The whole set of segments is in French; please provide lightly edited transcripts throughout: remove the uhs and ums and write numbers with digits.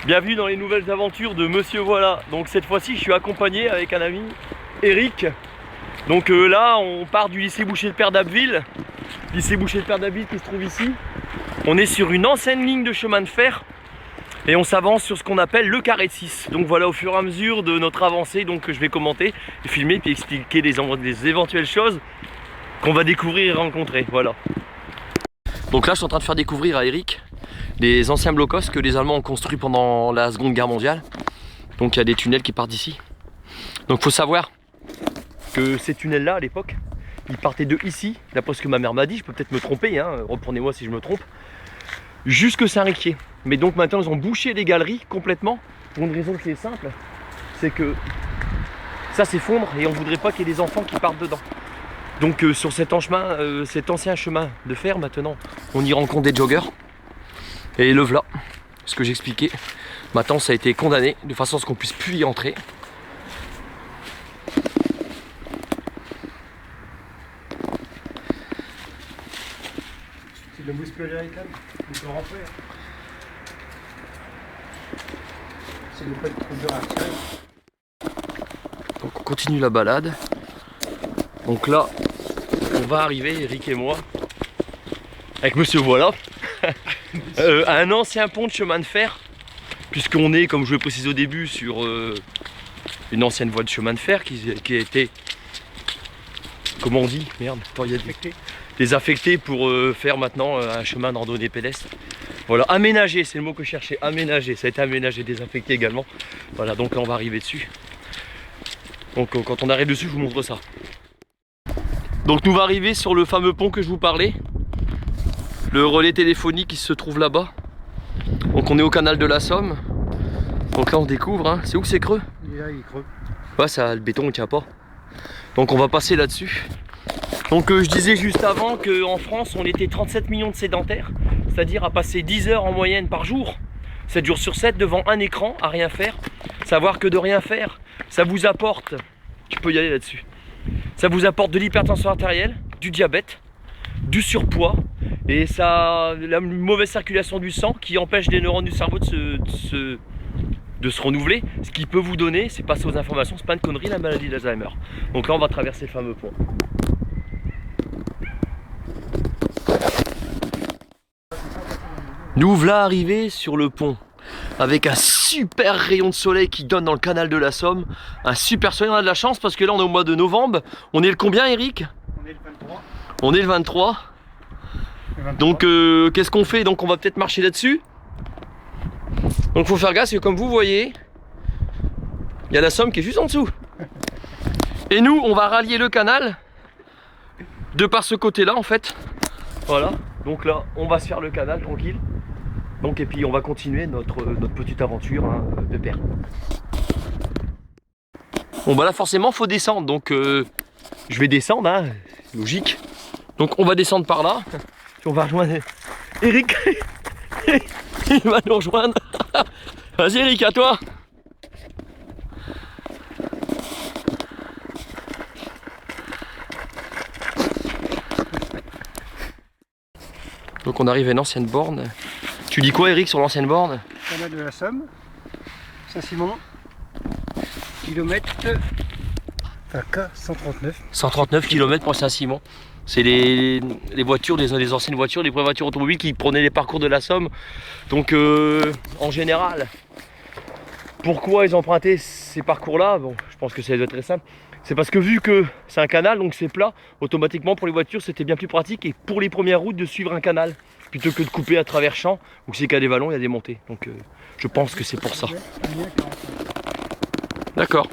Bienvenue dans les nouvelles aventures de Monsieur Voilà. Donc cette fois-ci je suis accompagné avec un ami, Eric. Donc là on part du lycée Boucher de Père d'Abbeville. Lycée Boucher de Père d'Abbeville qui se trouve ici. On est sur une ancienne ligne de chemin de fer. Et on s'avance sur ce qu'on appelle le carré de 6. Donc voilà, au fur et à mesure de notre avancée, donc je vais commenter, filmer puis expliquer des éventuelles choses qu'on va découvrir et rencontrer. Voilà. Donc là je suis en train de faire découvrir à Eric les anciens blocos que les Allemands ont construits pendant la Seconde Guerre mondiale. Donc il y a des tunnels qui partent d'ici. Donc il faut savoir que ces tunnels là à l'époque, ils partaient de ici, d'après ce que ma mère m'a dit, je peux peut-être me tromper, hein, reprenez-moi si je me trompe, jusque Saint-Riquier. Mais donc maintenant ils ont bouché les galeries complètement, pour une raison qui est simple, c'est que ça s'effondre et on voudrait pas qu'il y ait des enfants qui partent dedans. Donc sur cet ancien chemin de fer maintenant, on y rencontre des joggers. Et le voilà, ce que j'expliquais. Maintenant ça a été condamné de façon à ce qu'on puisse plus y entrer. C'est de la mousse américaine, on peut rentrer. C'est le pas de trop dur à tirer. Donc on continue la balade. Donc là, on va arriver, Eric et moi, avec Monsieur Voilà, à un ancien pont de chemin de fer, puisqu'on est, comme je le précise au début, sur une ancienne voie de chemin de fer qui a été, comment on dit, merde, attends, il y a désaffecté pour faire maintenant un chemin de randonnée pédestre. Voilà, aménagé, c'est le mot que je cherchais, aménagé, ça a été aménagé, désaffecté également. Voilà, donc là on va arriver dessus. Donc quand on arrive dessus, je vous montre ça. Donc nous va arriver sur le fameux pont que je vous parlais. Le relais téléphonique qui se trouve là-bas. Donc on est au canal de la Somme. Donc là on découvre, hein. C'est où que c'est creux? Là il est creux. Ouais, ça, le béton ne tient pas. Donc on va passer là-dessus. Donc je disais juste avant qu'en France on était 37 millions de sédentaires. C'est-à-dire à passer 10 heures en moyenne par jour. 7 jours sur 7 devant un écran à rien faire. Savoir que de rien faire, ça vous apporte, tu peux y aller là-dessus, ça vous apporte de l'hypertension artérielle, du diabète, du surpoids et ça, la mauvaise circulation du sang qui empêche les neurones du cerveau de se renouveler. Ce qui peut vous donner, c'est passer aux informations, c'est pas une connerie, la maladie d'Alzheimer. Donc là on va traverser le fameux pont. Nous voilà arrivés sur le pont avec un super rayon de soleil qui donne dans le canal de la Somme. Un super soleil, on a de la chance parce que là on est au mois de novembre. On est le combien, Eric? On est le 23. On est le 23. Donc qu'est-ce qu'on fait? Donc on va peut-être marcher là-dessus. Donc faut faire gaffe parce que comme vous voyez, il y a la Somme qui est juste en dessous. Et nous on va rallier le canal de par ce côté-là en fait. Voilà, donc là on va se faire le canal tranquille. Donc et puis on va continuer notre petite aventure, hein, de père. Bon bah là forcément faut descendre, donc je vais descendre, hein, logique. Donc on va descendre par là. Puis on va rejoindre Eric. Il va nous rejoindre. Vas-y Eric, à toi. Donc on arrive à une ancienne borne. Tu dis quoi Eric sur l'ancienne borne? Canal de la Somme, Saint-Simon, kilomètre, enfin K 139. 139 km pour Saint-Simon. C'est les voitures, les anciennes voitures, les vraies voitures automobiles qui prenaient les parcours de la Somme. Donc en général, pourquoi ils empruntaient ces parcours-là? Bon, je pense que ça doit être très simple. C'est parce que vu que c'est un canal, donc c'est plat, automatiquement pour les voitures c'était bien plus pratique et pour les premières routes de suivre un canal plutôt que de couper à travers champs où c'est qu'il y a des vallons, il y a des montées. Donc je pense que c'est pour ça. D'accord.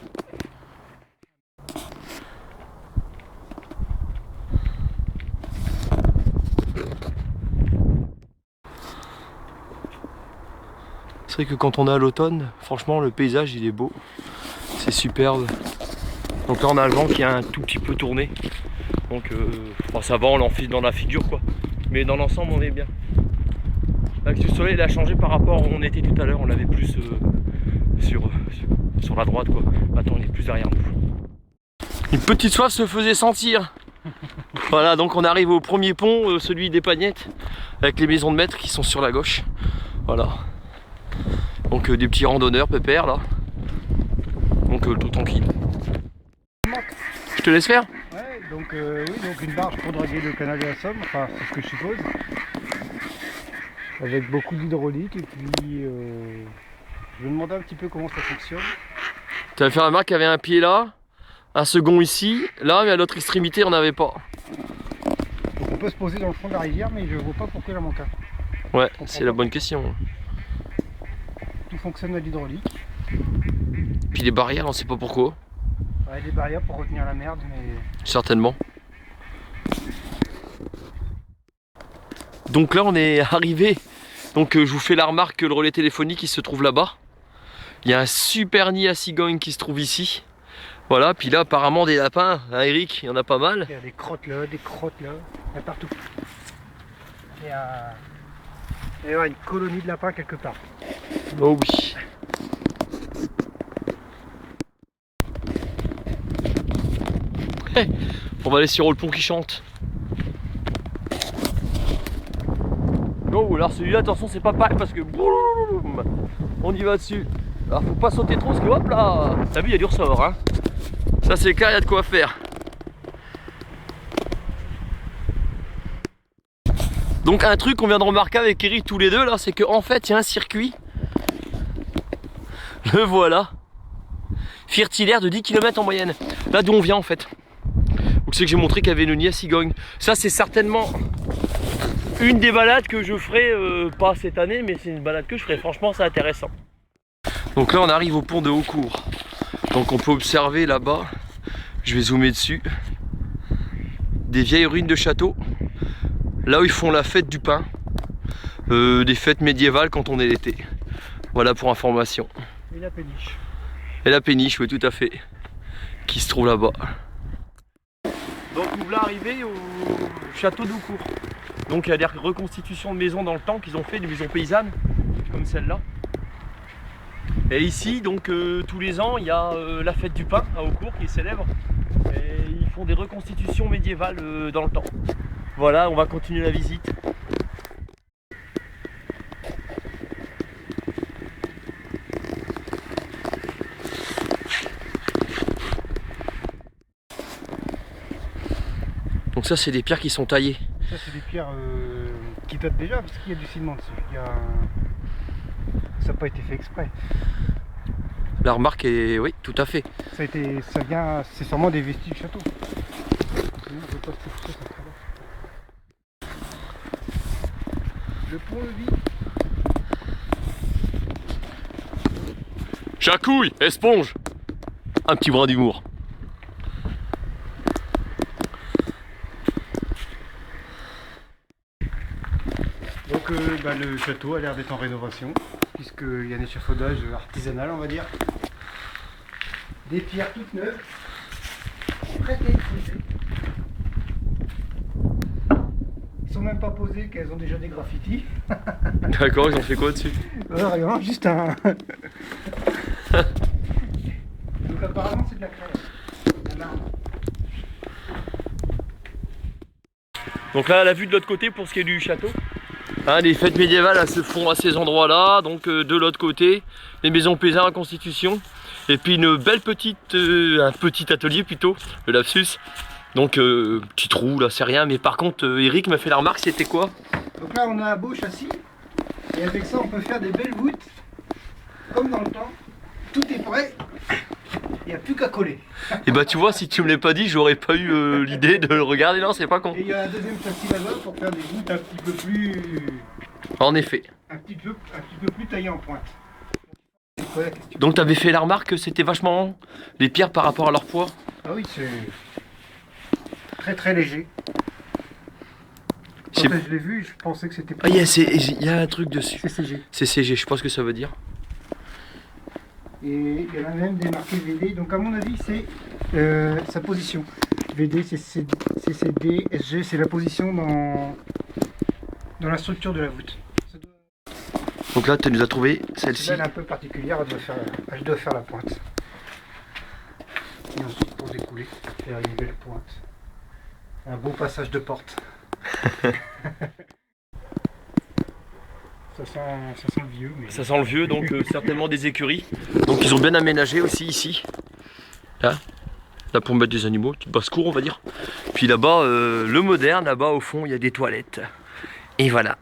C'est vrai que quand on est à l'automne, franchement le paysage il est beau, c'est superbe. Donc là on a le vent qui a un tout petit peu tourné, donc bon, ça va, on l'enfile dans la figure quoi, mais dans l'ensemble on est bien. Avec le soleil il a changé par rapport où on était tout à l'heure, on l'avait plus sur la droite quoi, maintenant il est plus derrière nous. Une petite soif se faisait sentir. Voilà, donc on arrive au premier pont, celui des Pagnettes, avec les maisons de maître qui sont sur la gauche. Voilà. Donc des petits randonneurs pépères là. Donc tout tranquille. Je te laisse faire? Ouais, donc oui, donc une barge pour draguer le canal de la Somme, enfin c'est ce que je suppose. Avec beaucoup d'hydraulique et puis je me demandais un petit peu comment ça fonctionne. Tu avais fait remarque qu'il y avait un pied là, un second ici, là, mais à l'autre extrémité on n'avait pas. Donc on peut se poser dans le fond de la rivière, mais je vois pas pourquoi il en manque un. Ouais, c'est la bonne question. Tout fonctionne à l'hydraulique. Puis les barrières, on sait pas pourquoi. Ouais, des barrières pour retenir la merde, mais... Certainement. Donc là on est arrivé. Donc je vous fais la remarque que le relais téléphonique il se trouve là-bas. Il y a un super nid à cigogne qui se trouve ici. Voilà, puis là apparemment des lapins, hein, Eric, il y en a pas mal. Il y a des crottes là, il y a partout. Il y a une colonie de lapins quelque part. Oh oui. Hey, on va aller sur le pont qui chante. Oh, alors celui-là, attention, c'est pas pareil parce que boum, on y va dessus. Alors faut pas sauter trop parce que hop là, t'as vu, il y a du ressort, hein. Ça c'est clair, il y a de quoi faire. Donc un truc qu'on vient de remarquer avec Eric tous les deux là, c'est qu'en fait il y a un circuit. Le voilà. Fertilaire de 10 km en moyenne. Là d'où on vient en fait. Donc c'est que j'ai montré qu'il y avait une nid à cigogne. Ça c'est certainement une des balades que je ferai, pas cette année, mais c'est une balade que je ferai. Franchement c'est intéressant. Donc là on arrive au pont de Haucourt. Donc on peut observer là-bas, je vais zoomer dessus, des vieilles ruines de châteaux. Là où ils font la fête du pain, des fêtes médiévales quand on est l'été. Voilà pour information. Et la péniche. Et la péniche, oui tout à fait, qui se trouve là-bas. Donc nous voilà arrivés au château d'Haucourt. Donc il y a des reconstitutions de maisons dans le temps qu'ils ont fait, des maisons paysannes, comme celle-là. Et ici, donc tous les ans, il y a la fête du pain à Haucourt qui est célèbre. Et ils font des reconstitutions médiévales dans le temps. Voilà, on va continuer la visite. Donc ça, c'est des pierres qui sont taillées. Ça, c'est des pierres qui datent déjà parce qu'il y a du ciment dessus. Ça n'a pas été fait exprès. La remarque est... Oui, tout à fait. C'est sûrement des vestiges du château. Le pont-levis. Chacouille, esponge. Un petit brin d'humour. Donc le château a l'air d'être en rénovation, puisqu'il y a un échafaudage artisanal, on va dire. Des pierres toutes neuves, prêtes à être posées. Ils sont même pas posées, qu'elles ont déjà des graffitis. D'accord, ils ont fait quoi dessus? Rien, juste un... Donc apparemment c'est de la craie. La marne. Donc là, la vue de l'autre côté pour ce qui est du château. Hein, les fêtes médiévales elles se font à ces endroits-là. Donc de l'autre côté, les maisons paysannes en constitution. Et puis une belle petite, un petit atelier plutôt, le lapsus. Donc petit trou là, c'est rien. Mais par contre, Eric m'a fait la remarque, c'était quoi? Donc là on a un beau châssis. Et avec ça on peut faire des belles voûtes. Comme dans le temps. Tout est prêt. Il n'y a plus qu'à coller. Et bah tu vois, si tu me l'as pas dit, j'aurais pas eu l'idée de le regarder. Non, c'est pas con. Et il y a un deuxième châssis là-bas pour faire des voûtes un petit peu plus... En effet. Un petit peu plus taillées en pointe. Donc tu avais fait la remarque que c'était vachement les pierres par rapport à leur poids? Ah oui, c'est très très léger. Quand je l'ai vu, je pensais que c'était pas... Ah, il y a un truc dessus. C'est CG. C'est CG, je sais pas ce que ça veut dire. Et il y en a même des marqués VD, donc à mon avis c'est sa position. VD, CCD, SG, c'est la position dans la structure de la voûte. Donc là tu nous as trouvé celle-ci. Elle est un peu particulière, elle doit faire la pointe. Et ensuite pour découler, faire une belle pointe. Un beau passage de porte. Ça sent le vieux. Mais... Ça sent le vieux, donc certainement des écuries. Donc ils ont bien aménagé aussi ici. Là pour mettre des animaux, petite basse-cour on va dire. Puis là-bas, le moderne, là-bas au fond, il y a des toilettes. Et voilà.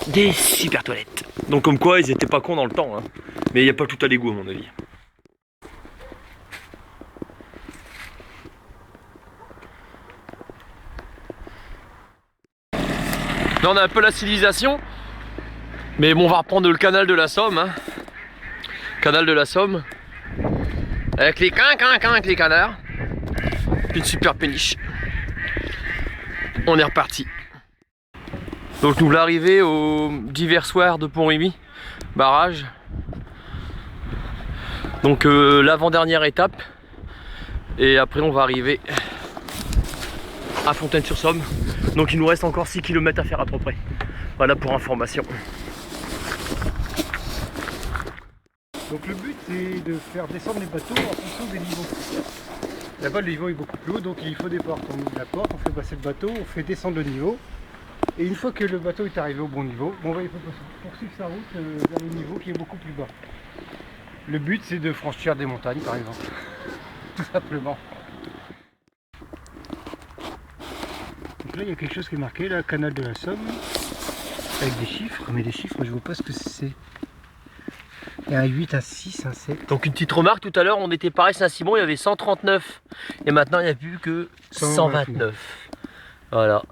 Des super toilettes. Donc comme quoi, ils étaient pas cons dans le temps. Hein. Mais il n'y a pas tout à l'égout à mon avis. Là on a un peu la civilisation. Mais bon, on va reprendre le canal de la Somme. Hein. Canal de la Somme. Avec les avec les canards. Une super péniche. On est reparti. Donc nous l'arrivée au diversoir de Pont-Rémy, barrage. Donc l'avant-dernière étape. Et après on va arriver à Fontaine-sur-Somme. Donc il nous reste encore 6 km à faire à peu près. Voilà pour information. Donc le but c'est de faire descendre les bateaux en fonction des niveaux. Là-bas le niveau est beaucoup plus haut, donc il faut des portes. On ouvre la porte, on fait passer le bateau, on fait descendre le niveau. Et une fois que le bateau est arrivé au bon niveau, il faut poursuivre sa route vers le niveau qui est beaucoup plus bas. Le but c'est de franchir des montagnes par exemple. Tout simplement. Donc là il y a quelque chose qui est marqué, là, canal de la Somme. Avec des chiffres, mais les chiffres je vois pas ce que c'est. Il y a un 8, un 6, un 7. Donc une petite remarque, tout à l'heure on était pareil Saint-Simon, il y avait 139. Et maintenant il n'y a plus que 129. Voilà.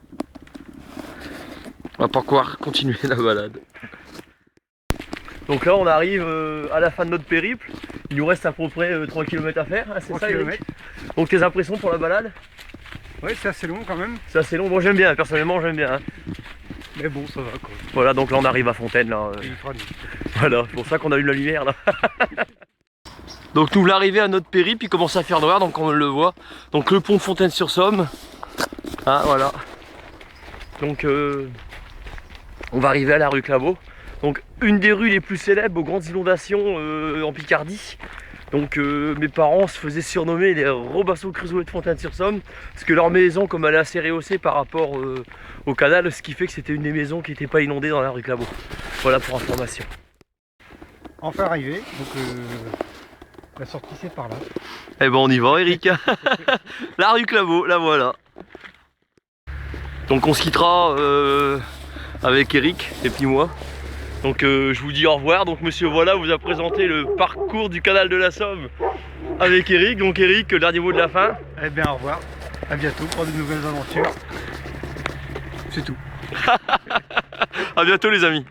On va pas pouvoir continuer la balade. Donc là on arrive à la fin de notre périple. Il nous reste à peu près 3 km à faire, hein, c'est ça Eric? Donc tes impressions pour la balade? Ouais, c'est assez long quand même. C'est assez long, moi j'aime bien, personnellement j'aime bien. Hein. Mais bon, ça va quoi. Voilà, donc là on arrive à Fontaine là. Voilà, c'est pour ça qu'on a eu de la lumière là. Donc nous l'arrivée à notre périple, il commence à faire noir, donc on le voit. Donc le pont de Fontaine-sur-Somme. Ah voilà. Donc on va arriver à la rue Claveau. Donc une des rues les plus célèbres aux grandes inondations en Picardie. Donc mes parents se faisaient surnommer les Robinson Crusoe de Fontaine-sur-Somme. Parce que leur maison, comme elle est assez rehaussée par rapport au canal, ce qui fait que c'était une des maisons qui n'était pas inondée dans la rue Claveau. Voilà pour information. Enfin arrivé, donc la sortie c'est par là. Eh ben on y va Eric. La rue Claveau, la voilà. Donc on se quittera avec Eric et puis moi. Donc je vous dis au revoir. Donc monsieur voilà vous a présenté le parcours du canal de la Somme avec Eric. Donc Eric, le dernier mot de la fin. Eh bien au revoir, à bientôt pour de nouvelles aventures. C'est tout. À bientôt les amis.